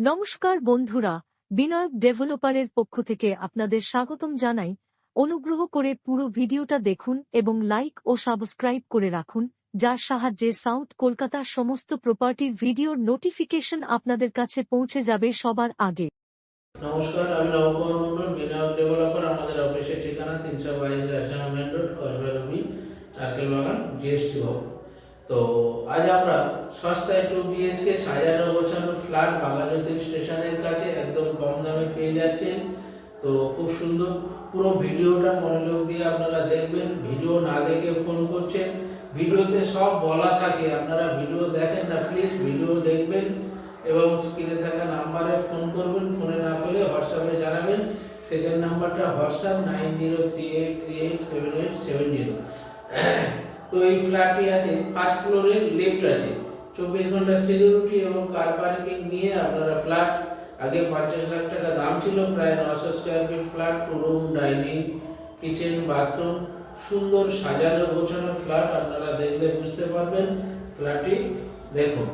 নমস্কার বন্ধুরা, বিনায়ক ডেভেলপারের পক্ষ থেকে আপনাদের স্বাগতম জানাই। অনুগ্রহ করে পুরো ভিডিওটা দেখুন এবং লাইক ও সাবস্ক্রাইব করে রাখুন, যার সাহায্যে সাউথ কলকাতার সমস্ত প্রপার্টির ভিডিওর নোটিফিকেশন আপনাদের কাছে পৌঁছে যাবে সবার আগে। নমস্কার, আমি নবকুমার মন্ডল, বিনায়ক ডেভেলপার। আমাদের অফিসের ঠিকানা 322 রেশন মেন রোড, কসবাজমি, নারকেল বাগান, জিএসটি ভবন। তো আজ আমরা সস্তায় 2 বিএইচকে সাজানো গোছানো ফ্ল্যাট বাঘাযতীন স্টেশনের কাছে একদম কম দামে পেয়ে যাচ্ছেন। তো খুব সুন্দর, পুরো ভিডিওটা মনোযোগ দিয়ে আপনারা দেখবেন। ভিডিও না দেখে ফোন করছেন, ভিডিওতে সব বলা থাকে, আপনারা ভিডিও দেখেন না, প্লিজ ভিডিও দেখবেন এবং স্ক্রিনে থাকা নাম্বারে ফোন করবেন। ফোনে না পেলে হোয়াটসঅ্যাপে জানাবেন। সেকেন্ড নাম্বারটা হোয়াটসঅ্যাপ 9038387870। তো এই ফ্ল্যাটটি আছে ফার্স্ট ফ্লোরে, লিফট আছে, 24 ঘন্টা সিকিউরিটি এবং কার পার্কিং নিয়ে আপনারা ফ্ল্যাট। আগে 50 লাখ টাকা দাম ছিল, প্রায় 900 square feet flat, 2 room, dining, kitchen, bathroom, সুন্দর সাজানো গোছানো ফ্ল্যাট। আপনারা দেখলে বুঝতে পারবেন। ফ্ল্যাটটি দেখুন।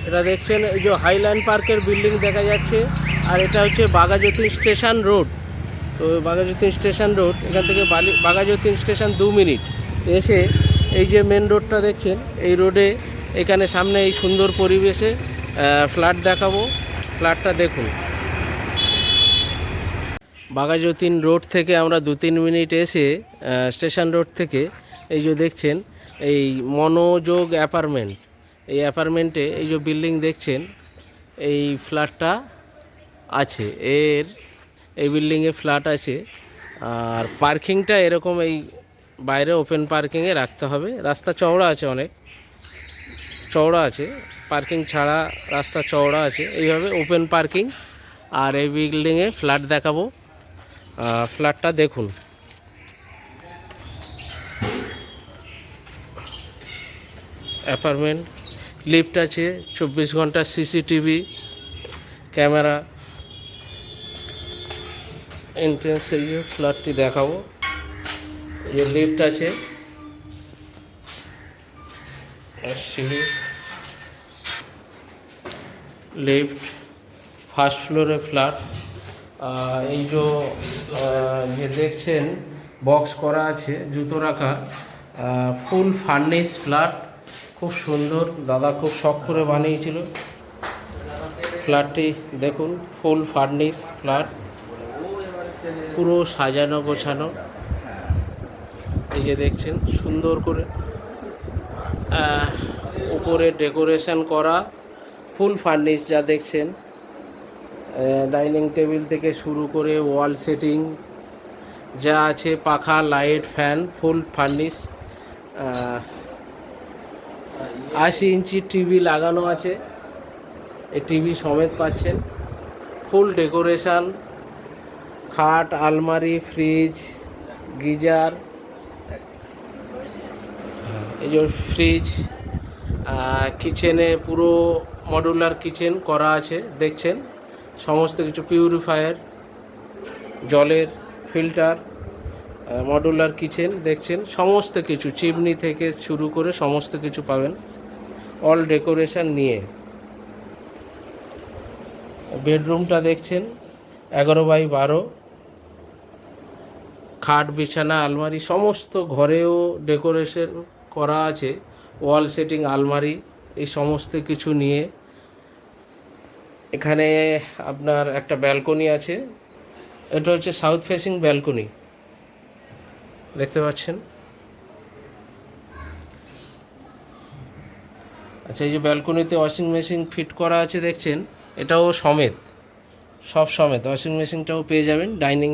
এটা দেখছেন, এই যে হাইল্যান্ড পার্কের বিল্ডিং দেখা যাচ্ছে, আর এটা হচ্ছে বাঘাযতীন স্টেশন রোড। তো বাঘাযতীন স্টেশন রোড, এখান থেকে বাঘাযতীন স্টেশন 2 মিনিট এসে এই যে মেন রোডটা দেখছেন, এই রোডে এখানে সামনে এই সুন্দর পরিবেশে ফ্ল্যাট দেখাবো। ফ্ল্যাটটা দেখুন। বাঘাযতীন রোড থেকে আমরা 2-3 মিনিট এসে স্টেশন রোড থেকে এই যে দেখছেন এই মনোযোগ অ্যাপার্টমেন্ট, এই অ্যাপার্টমেন্টে এই যে বিল্ডিং দেখছেন, এই ফ্ল্যাটটা আছে। এই বিল্ডিংয়ে ফ্ল্যাট আছে। আর পার্কিংটা এরকম এই বাইরে ওপেন পার্কিংয়ে রাখতে হবে। রাস্তা চওড়া আছে, অনেক চওড়া আছে, পার্কিং ছাড়া রাস্তা চওড়া আছে, এইভাবে ওপেন পার্কিং। আর এই বিল্ডিংয়ে ফ্ল্যাট দেখাবো। ফ্ল্যাটটা দেখুন। অ্যাপার্টমেন্ট, লিফট আছে, 24 ঘন্টা সিসিটিভি ক্যামেরা। এন্ট্রেন্স এই যে ফ্ল্যাটটি দেখাবো। এই যে লিফট আছে, সিঁড়ি, লিফট, ফার্স্ট ফ্লোরে ফ্ল্যাট। এই যে দেখছেন বক্স করা আছে জুতো রাখার, ফুল ফার্নিশ ফ্ল্যাট, খুব সুন্দর। দাদা খুব শখ করে বানিয়েছিল ফ্ল্যাটটি। দেখুন, ফুল ফার্নিশ ফ্ল্যাট, পুরো সাজানো গোছানো। এই যে দেখছেন সুন্দর করে উপরে ডেকোরেশন করা, ফুল ফার্নিশ যা দেখছেন, ডাইনিং টেবিল থেকে শুরু করে ওয়াল সেটিং যা আছে, পাখা, লাইট, ফ্যান, ফুল ফার্নিশ। 80 ইঞ্চি টিভি লাগানো আছে, এই টিভি সমেত পাচ্ছেন। ফুল ডেকোরেশন, খাট, আলমারি, ফ্রিজ, গিজার, এই যে ফ্রিজ। কিচেনে পুরো মডুলার কিচেন করা আছে, দেখছেন সমস্ত কিছু, পিউরিফায়ার, জলের ফিল্টার, মডুলার কিচেন দেখছেন, সমস্ত কিছু চিমনি থেকে শুরু করে সমস্ত কিছু পাবেন, অল ডেকোরেশন নিয়ে। বেডরুমটা দেখছেন 11x12, খাট, বিছানা, আলমারি, সমস্ত ঘরেও ডেকোরেশন করা আছে, ওয়াল সেটিং, আলমারি, এই সমস্ত কিছু নিয়ে। এখানে আপনার একটা ব্যালকনি আছে, এটা হচ্ছে সাউথ ফেসিং ব্যালকনি, দেখতে পাচ্ছেন। আচ্ছা, এই যে ব্যালকনিতে ওয়াশিং মেশিন ফিট করা আছে দেখছেন, এটাও সমেত, সব সমেত ওয়াশিং মেশিনটাও পেয়ে যাবেন। ডাইনিং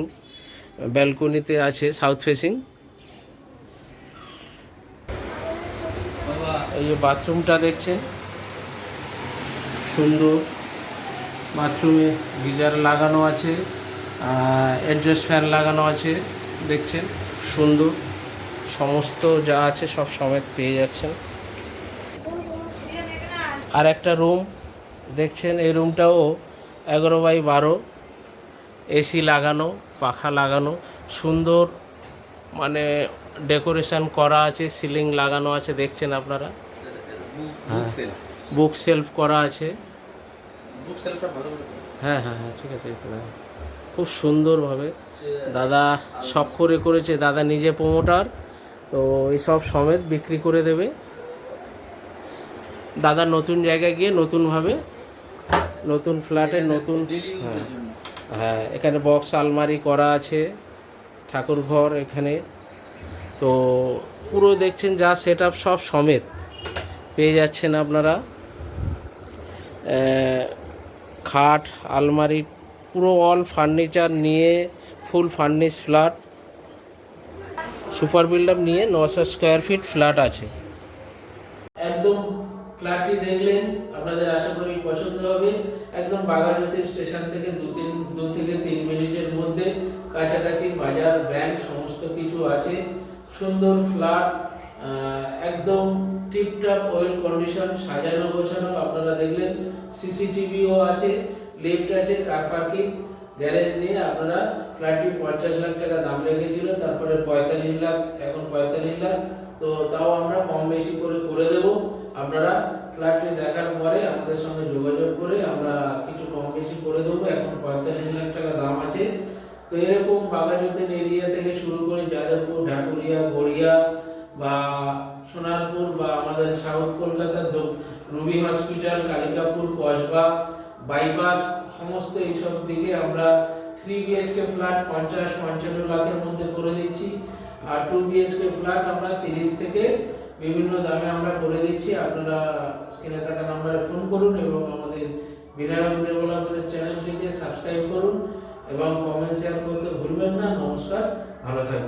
ব্যালকনিতে আছে সাউথ ফেসিং। এই যে বাথরুমটা দেখছেন, সুন্দর। বাথরুমে গিজার লাগানো আছে, অ্যাডজাস্ট ফ্যান লাগানো আছে, দেখছেন সুন্দর। সমস্ত যা আছে সব সমেত পেয়ে যাচ্ছেন। আর একটা রুম দেখছেন, এই রুমটাও 11x12, এসি লাগানো, পাখা লাগানো, সুন্দর, মানে ডেকোরেশন করা আছে, সিলিং লাগানো আছে, দেখছেন আপনারা। বুক সেলফ করা আছে, হ্যাঁ হ্যাঁ হ্যাঁ, ঠিক আছে, এই তো দেখো। খুব সুন্দরভাবে দাদা শখ করে করেছে, দাদা নিজে প্রমোটার, তো এই সব সমেত বিক্রি করে দেবে। দাদা নতুন জায়গায় গিয়ে নতুনভাবে নতুন ফ্ল্যাটে নতুন, হ্যাঁ হ্যাঁ, এখানে বক্স আলমারি করা আছে, ঠাকুর ঘর এখানে, তো পুরো দেখছেন যা সেট আপ সব সমেত পেয়ে যাচ্ছেন আপনারা। খাট, আলমারি, পুরো অল ফার্নিচার নিয়ে ফুল ফার্নিশ ফ্ল্যাট, সুপার বিল্ডার নিয়ে 900 স্কোয়ার ফিট ফ্ল্যাট আছে। একদম ফ্ল্যাটটি দেখলেন, আপনাদের আশা করি পছন্দ হবে। একদম বাঘাযতীন স্টেশন থেকে 2 থেকে 3 মিনিটের মধ্যে, কাছাকাছি বাজার, ব্যাংক সমস্ত কিছু আছে। সুন্দর ফ্ল্যাট, একদম টিপটপ ওয়েল কন্ডিশন, সাজানো গোছানো। আপনারা দেখলেন সিসিটিভিও আছে, লিফট আছে, কার পার্কিং, গ্যারেজ নিয়ে আপনারা। ফ্ল্যাটটি 50 লাখ টাকা দাম লেগেছিল, তারপরে 45 লাখ, এখন 45 লাখ, তো তাও আমরা কম বেশি করে করে দেব। আপনারা ফ্ল্যাটটি দেখার পরে আমাদের সঙ্গে যোগাযোগ করে আমরা কিছু কম বেশি করে দেবো। এখন 45 লাখ টাকা দাম আছে। তো এরকম বাঘাযতীন এরিয়া থেকে শুরু করে যাদবপুর, ঢাকুরিয়া, গড়িয়া বা সোনারপুর বা আমাদের সাউথ কলকাতার Ruby hospital, Kalikapur, Kasba, bypass, সমস্ত এইসব দিকে আমরা 3 বিএইচকে ফ্ল্যাট 50-55 লাখের মধ্যে করে দিচ্ছি। আর 2 বিএইচকে ফ্ল্যাট আমরা 30 থেকে বিভিন্ন দামে আমরা করে দিচ্ছি। আপনারা স্ক্রিনে থাকা নম্বরে ফোন করুন এবং আমাদের বিনায়ক ডেভেলপারের চ্যানেলটিকে সাবস্ক্রাইব করুন এবং কমেন্ট শেয়ার করতে ভুলবেন না। নমস্কার, ভালো থাকবেন।